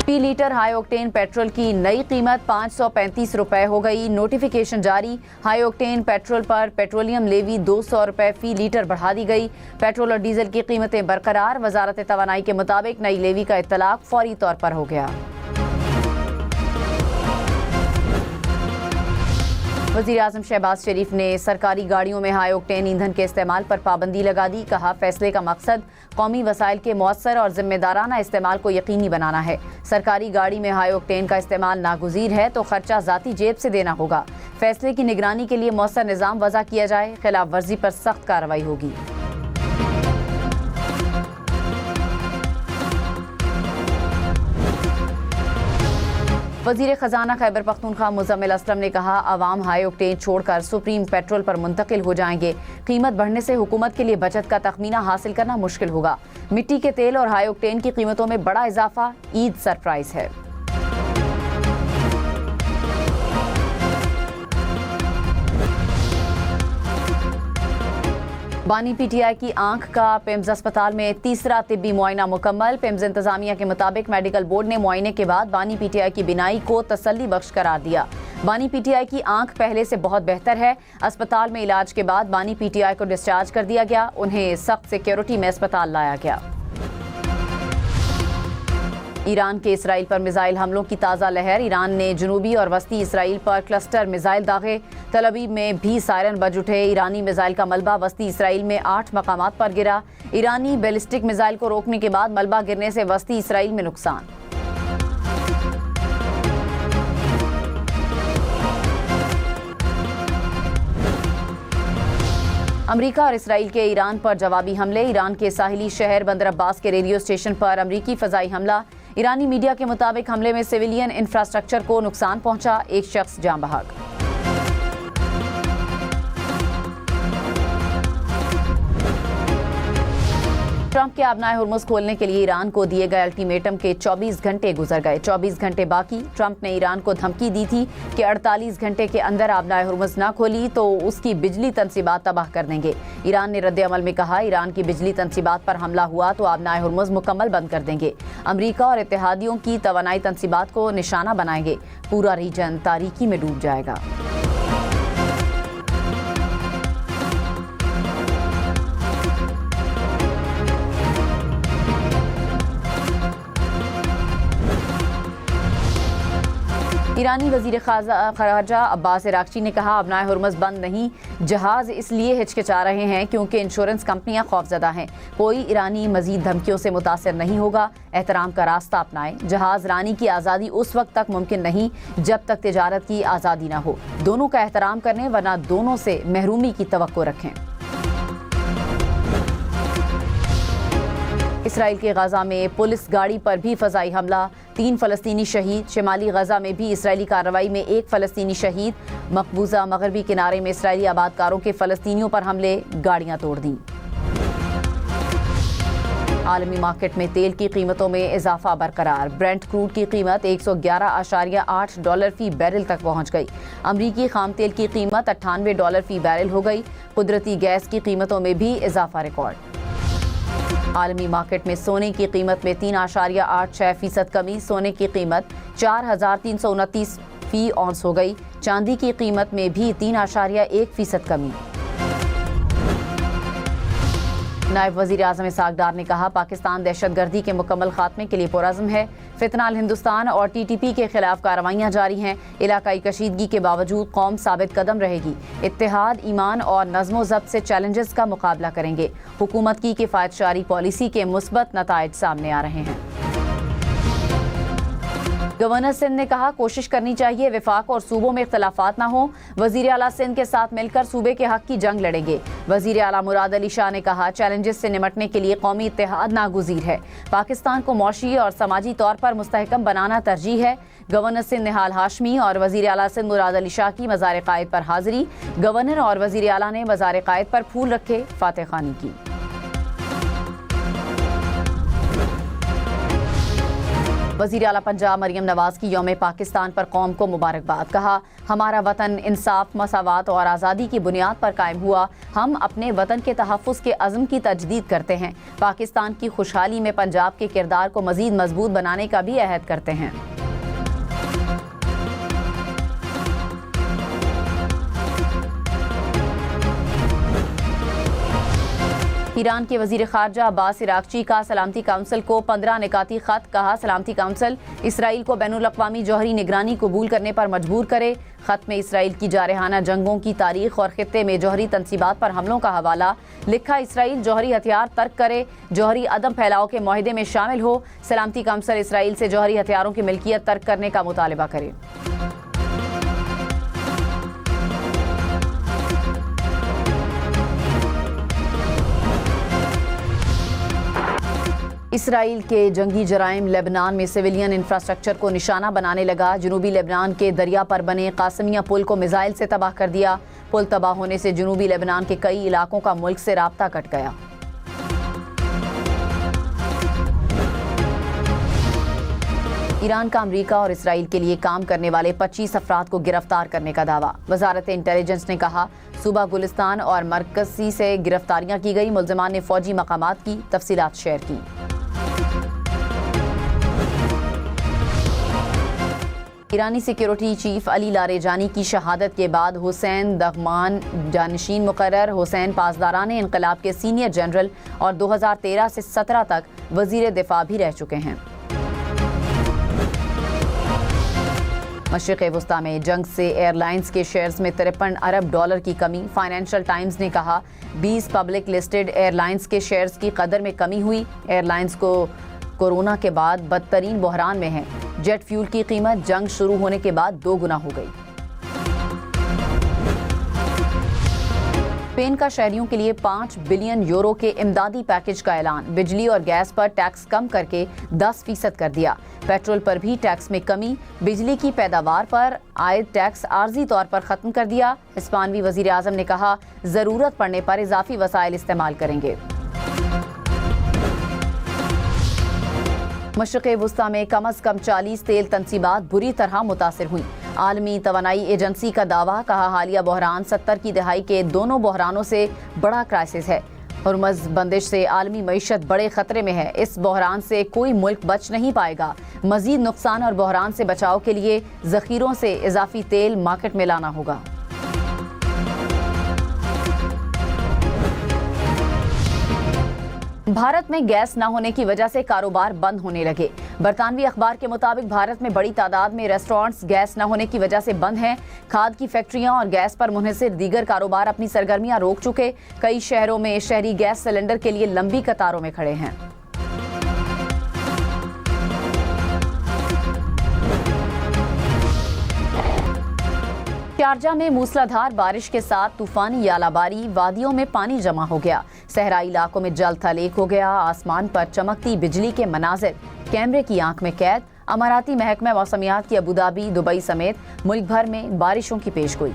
फी litre high octane petrol की नई कीमत 535 रुपए हो गई। नोटिफिकेशन जारी। हाई ऑक्टेन पेट्रोल पर पेट्रोलियम लेवी 200 रुपए फी लीटर बढ़ा दी गई। पेट्रोल और डीजल की कीमतें बरकरार। वजारत तवानाई के मुताबिक नई लेवी का इत्तलाक फौरी तौर पर हो गया। वज़ीर-ए-आज़म शहबाज शरीफ ने सरकारी गाड़ियों में हाई ऑक्टेन ईंधन के इस्तेमाल पर पाबंदी लगा दी। कहा, फैसले का मकसद कौमी वसाइल के मौसर और जिम्मेदाराना इस्तेमाल को यकीनी बनाना है। सरकारी गाड़ी में हाई ऑक्टेन का इस्तेमाल नागुज़ीर है तो खर्चा ज़ाती जेब से देना होगा। फैसले की निगरानी के लिए मौसर निज़ाम वज़ा किया जाए। खिलाफ वर्जी पर सख्त कार्रवाई होगी। वज़ीर ख़जाना खैबर पख्तूनख्वा मुज़म्मिल असलम ने कहा, आवाम हाई ऑक्टेन छोड़कर सुप्रीम पेट्रोल पर मुंतकिल हो जाएंगे। कीमत बढ़ने से हुकूमत के लिए बचत का तखमीना हासिल करना मुश्किल होगा। मिट्टी के तेल और हाई ऑक्टेन की कीमतों में बड़ा इजाफा ईद सरप्राइज है। बानी पीटीआई की आंख का पिम्स अस्पताल में तीसरा तिब्बी मुआयना मुकम्मल। पिम्स इंतजामिया के मुताबिक मेडिकल बोर्ड ने मुआयने के बाद बानी पीटीआई की बिनाई को तसल्ली बख्श करार दिया। बानी पीटीआई की आंख पहले से बहुत बेहतर है। अस्पताल में इलाज के बाद बानी पीटीआई को डिस्चार्ज कर दिया गया। उन्हें सख्त सिक्योरिटी में अस्पताल लाया गया। ईरान के इसराइल पर मिसाइल हमलों की ताज़ा लहर। ईरान ने जनूबी और वस्ती इसराइल पर क्लस्टर मिसाइल दागे। तल अवीव में भी सायरन बज उठे। ईरानी मिसाइल का मलबा वस्ती इसराइल में 8 मकामात पर गिरा। ईरानी बैलिस्टिक मिसाइल को रोकने के बाद मलबा गिरने से वस्ती इसराइल में नुकसान। अमरीका और इसराइल के ईरान पर जवाबी हमले। ईरान के साहिली शहर बंदर अब्बास के रेडियो स्टेशन पर अमरीकी फ़ज़ाई हमला। ईरानी मीडिया के मुताबिक हमले में सिविलियन इंफ्रास्ट्रक्चर को नुकसान पहुंचा। एक शख्स जान बहक। ट्रंप के आबनाए हुर्मुज़ खोलने के लिए ईरान को दिए गए अल्टीमेटम के 24 घंटे गुजर गए। 24 घंटे बाकी। ट्रंप ने ईरान को धमकी दी थी कि 48 घंटे के अंदर आबनाए हुर्मुज़ न खोली तो उसकी बिजली तनसीबात तबाह कर देंगे। ईरान ने रद्द अमल में कहा, ईरान की बिजली तनसीबात पर हमला हुआ तो आबनाए हुर्मुज़ मुकम्मल बंद कर देंगे। अमरीका और इत्तेहादियों की तवानाई तनसीबात को निशाना बनाएंगे। पूरा रीजन तारीकी में डूब जाएगा। ईरानी वज़ीर ख़ारजा अब्बास इराक़ची ने कहा, आबनाए हुर्मुज़ बंद नहीं, जहाज़ इसलिए हिचकिचा रहे हैं क्योंकि इंश्योरेंस कंपनियां खौफज़दा हैं। कोई ईरानी मज़ीद धमकियों से मुतासर नहीं होगा। एहतराम का रास्ता अपनाएं। जहाज़ रानी की आज़ादी उस वक्त तक मुमकिन नहीं जब तक तिजारत की आज़ादी न हो। दोनों का एहतराम करें वरना दोनों से महरूमी की तवक्को रखें। इसराइल के गजा में पुलिस गाड़ी पर भी फ़ज़ाई हमला। 3 फ़लस्तीनी शहीद। शिमाली गजा में भी इसराइली कार्रवाई में 1 फ़लस्तीनी शहीद। मकबूजा मगरबी किनारे में इसराइली आबादकारों के फ़लस्तीनियों पर हमले। गाड़ियां तोड़ दी। आलमी मार्केट में तेल की कीमतों में इजाफा बरकरार। ब्रेंट क्रूड की कीमत $111.8 फी बैरल तक पहुंच गई। अमरीकी खाम तेल की कीमत $98 फी बैरल हो गई। कुदरती गैस की कीमतों में भी इजाफा रिकॉर्ड। आलमी मार्केट में सोने की कीमत में 3.86% कमी। सोने की कीमत 4,329 फी औंस हो गई। चांदी की कीमत में भी 3.1% कमी। नायब वज़ीर आज़म इसहाक़ डार ने कहा, पाकिस्तान दहशतगर्दी के मुकम्मल खात्मे के लिए पुरअज़्म है। फितनाल हिंदुस्तान और TTP के खिलाफ कार्रवाइयाँ जारी हैं। इलाकाई कशीदगी के बावजूद कौम साबित कदम रहेगी। इत्तेहाद, ईमान और नज़्म ज़ब्त से चैलेंजेस का मुकाबला करेंगे। हुकूमत की किफ़ायतशारी पॉलिसी के मुस्बत नताइज सामने आ रहे हैं। गवर्नर सिंध ने कहा, कोशिश करनी चाहिए वफाक और सूबों में इख्तलाफात ना हो। वज़ीर आला सिंध के साथ मिलकर सूबे के हक की जंग लड़ेंगे। वज़ीर आला मुराद अली शाह ने कहा, चैलेंजेस से निमटने के लिए कौमी इत्तेहाद नागुज़ीर है। पाकिस्तान को मौशी और समाजी तौर पर मुस्तहकम बनाना तरजीह है। गवर्नर सिंध निहाल हाशमी और वज़ीर आला सिंध मुराद अली शाह की मज़ार क़ायद पर हाज़िरी। गवर्नर और वज़ीर आला ने मज़ार क़ायद पर फूल रखे, फातह ख़ानी की। वज़ीर आला पंजाब मरियम नवाज की यौम पाकिस्तान पर कौम को मुबारकबाद। कहा, हमारा वतन इंसाफ, मसावात और आज़ादी की बुनियाद पर कायम हुआ। हम अपने वतन के तहफ़्फ़ुज़ के अज़्म की तजदीद करते हैं। पाकिस्तान की खुशहाली में पंजाब के किरदार को मज़ीद मजबूत बनाने का भी अहद करते हैं। ईरान के वज़ीर ख़ारजा अब्बास इराक़ची का सलामती काउंसिल को 15 निकाती ख़त। कहा, सलामती काउंसिल इसराइल को बैनुल अक़वामी जौहरी निगरानी कबूल करने पर मजबूर करे। ख़त में इसराइल की जारहाना जंगों की तारीख़ और ख़ित्ते में जौहरी तनसीबात पर हमलों का हवाला। लिखा, इसराइल जौहरी हथियार तर्क करे, जौहरी अदम फैलाव के मुआहदे में शामिल हो। सलामती काउंसिल इसराइल से जौहरी हथियारों की मिल्कियत तर्क करने का मुतालबा करे। इसराइल के जंगी जराइम लेबनान में सिविलियन इंफ्रास्ट्रक्चर को निशाना बनाने लगा। जनूबी लेबनान के दरिया पर बने कासमिया पुल को मिसाइल से तबाह कर दिया। पुल तबाह होने से जनूबी लेबनान के कई इलाकों का मुल्क से राब्ता कट गया। ईरान का अमरीका और इसराइल के लिए काम करने वाले 25 अफराद को गिरफ्तार करने का दावा। वजारत इंटेलिजेंस ने कहा, सूबा गुलिस्तान और मरकज़ी से गिरफ्तारियां की गई। मुल्ज़िमान ने फौजी मकामात की तफसीलात शेयर की। ईरानी सिक्योरिटी चीफ अली लारेजानी की शहादत के बाद हुसैन दगमान जानशीन मुकर्रर। हुसैन पासदारान इनकलाब के सीनियर जनरल और 2013 से 17 तक वजीर दिफा भी रह चुके हैं। मशरिक़ वस्ता में जंग से एयरलाइंस के शेयर्स में $53 अरब की कमी। फाइनेंशियल टाइम्स ने कहा, 20 पब्लिक लिस्टेड एयरलाइंस के शेयर्स की कदर में कमी हुई। एयरलाइंस को कोरोना के बाद बदतरीन बहरान में है। जेट फ्यूल की कीमत जंग शुरू होने के बाद 2 गुना हो गई। स्पेन का शहरियों के लिए 5 बिलियन यूरो के इमदादी पैकेज का ऐलान। बिजली और गैस पर टैक्स कम करके 10% कर दिया। पेट्रोल पर भी टैक्स में कमी। बिजली की पैदावार पर आयद टैक्स आर्जी तौर पर खत्म कर दिया। हिस्पानवी वजीर आजम ने कहा, जरूरत पड़ने पर इजाफी वसाइल इस्तेमाल करेंगे। मशरिक़ वस्ता में कम अज़ कम 40 तेल तनसीबात बुरी तरह मुतासिर हुई। आलमी तवानाई एजेंसी का दावा। कहा, हालिया बहरान 70 की दहाई के दोनों बहरानों से बड़ा क्राइसिस है। हुर्मुज़ बंदिश से आलमी मईशत बड़े खतरे में है। इस बहरान से कोई मुल्क बच नहीं पाएगा। मजीद नुकसान और बहरान से बचाव के लिए ज़ख़ीरों से इजाफी तेल मार्केट में लाना होगा। भारत में गैस न होने की वजह से कारोबार बंद होने लगे। बरतानवी अखबार के मुताबिक भारत में बड़ी तादाद में रेस्टोरेंट्स गैस न होने की वजह से बंद हैं। खाद की फैक्ट्रियां और गैस पर मुनहसिर दीगर कारोबार अपनी सरगर्मियां रोक चुके। कई शहरों में शहरी गैस सिलेंडर के लिए लंबी कतारों में खड़े हैं। शारजा में मूसलाधार बारिश के साथ तूफानी यालाबारी। वादियों में पानी जमा हो गया। सहराई इलाकों में जल थल एक हो गया। आसमान पर चमकती बिजली के मनाजिर कैमरे की आंख में कैद। अमाराती महकमा मौसमियात की अबूधाबी, दुबई समेत मुल्क भर में बारिशों की पेशगोई।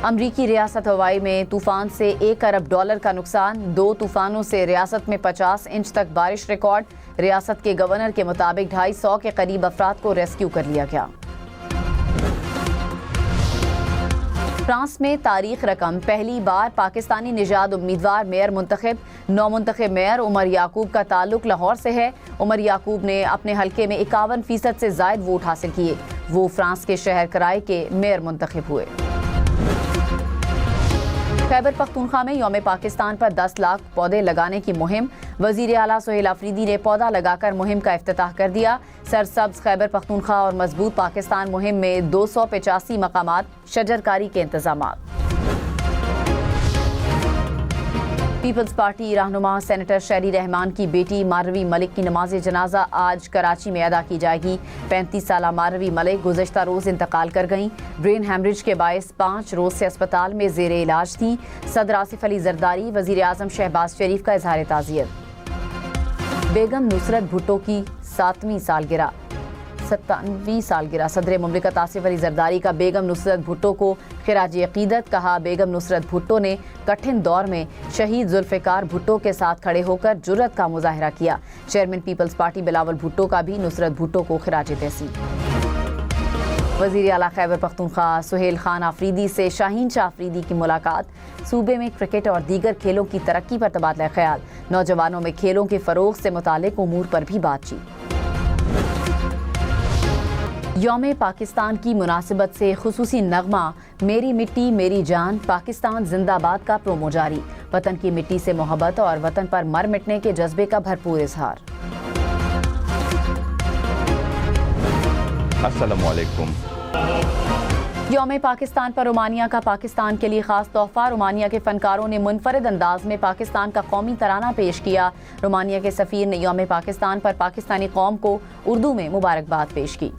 अमरीकी रियासत हवाई में तूफान से $1 अरब का नुकसान। 2 तूफानों से रियासत में 50 इंच तक बारिश रिकॉर्ड। रियासत के गवर्नर के मुताबिक 250 के करीब अफराद को रेस्क्यू कर लिया गया। फ्रांस में तारीख रकम पहली बार पाकिस्तानी निजाद उम्मीदवार मेयर मुंतखब। नौमुंतखब मेयर उमर याकूब का ताल्लुक लाहौर से है। उमर याकूब ने अपने हलके में 51% से जायद वोट हासिल किए। वो फ्रांस के शहर कराई के मेयर मुंतखब हुए। खैबर पख्तूनख्वा में यौम पाकिस्तान पर 10 लाख पौधे लगाने की मुहिम। वजीर आला सोहेल अफरीदी ने पौधा लगाकर मुहिम का इफ्तिताह कर दिया। सरसब्ज खैबर पख्तूनख्वा और मजबूत पाकिस्तान मुहिम में 285 मकामात शजरकारी के इंतजामात। पीपल्स पार्टी रहनुमा सेनेटर शहरी रहमान की बेटी मारवी मलिक की नमाज जनाजा आज कराची में अदा की जाएगी। 35 साला मारवी मलिक गुज़श्ता रोज़ इंतकाल कर गईं। ब्रेन हैमरेज के बायस 5 रोज़ से अस्पताल में ज़ेरे इलाज थी। सदर आसिफ अली जरदारी, वज़ीर आज़म शहबाज शरीफ का इजहार ताज़ियत। बेगम नुसरत भुट्टो की 7वीं सालगिरह। 97ویں سالگرہ صدر مملکت آصف علی زرداری کا بیگم نصرت بھٹو کو خراج عقیدت. کہا بیگم نصرت بھٹو نے کٹھن دور میں شہید ذوالفقار بھٹو کے ساتھ کھڑے ہو کر جرأت کا مظاہرہ کیا. چیئرمین پیپلز پارٹی بلاول بھٹو کا بھی نصرت بھٹو کو خراج تحسین. وزیر اعلیٰ خیبر پختونخوا سہیل خان آفریدی سے شاہین شاہ آفریدی کی ملاقات. صوبے میں کرکٹ اور دیگر کھیلوں کی ترقی پر تبادلہ خیال. نوجوانوں میں کھیلوں کے فروغ سے متعلق امور پر بھی بات چیت. یوم پاکستان کی مناسبت سے خصوصی نغمہ میری مٹی میری جان پاکستان زندہ باد کا پرومو جاری. وطن کی مٹی سے محبت اور وطن پر مر مٹنے کے جذبے کا بھرپور اظہار. السلام علیکم. یوم پاکستان پر رومانیہ کا پاکستان کے لیے خاص تحفہ. رومانیہ کے فنکاروں نے منفرد انداز میں پاکستان کا قومی ترانہ پیش کیا. رومانیہ کے سفیر نے یوم پاکستان پر پاکستانی قوم کو اردو میں مبارکباد پیش کی.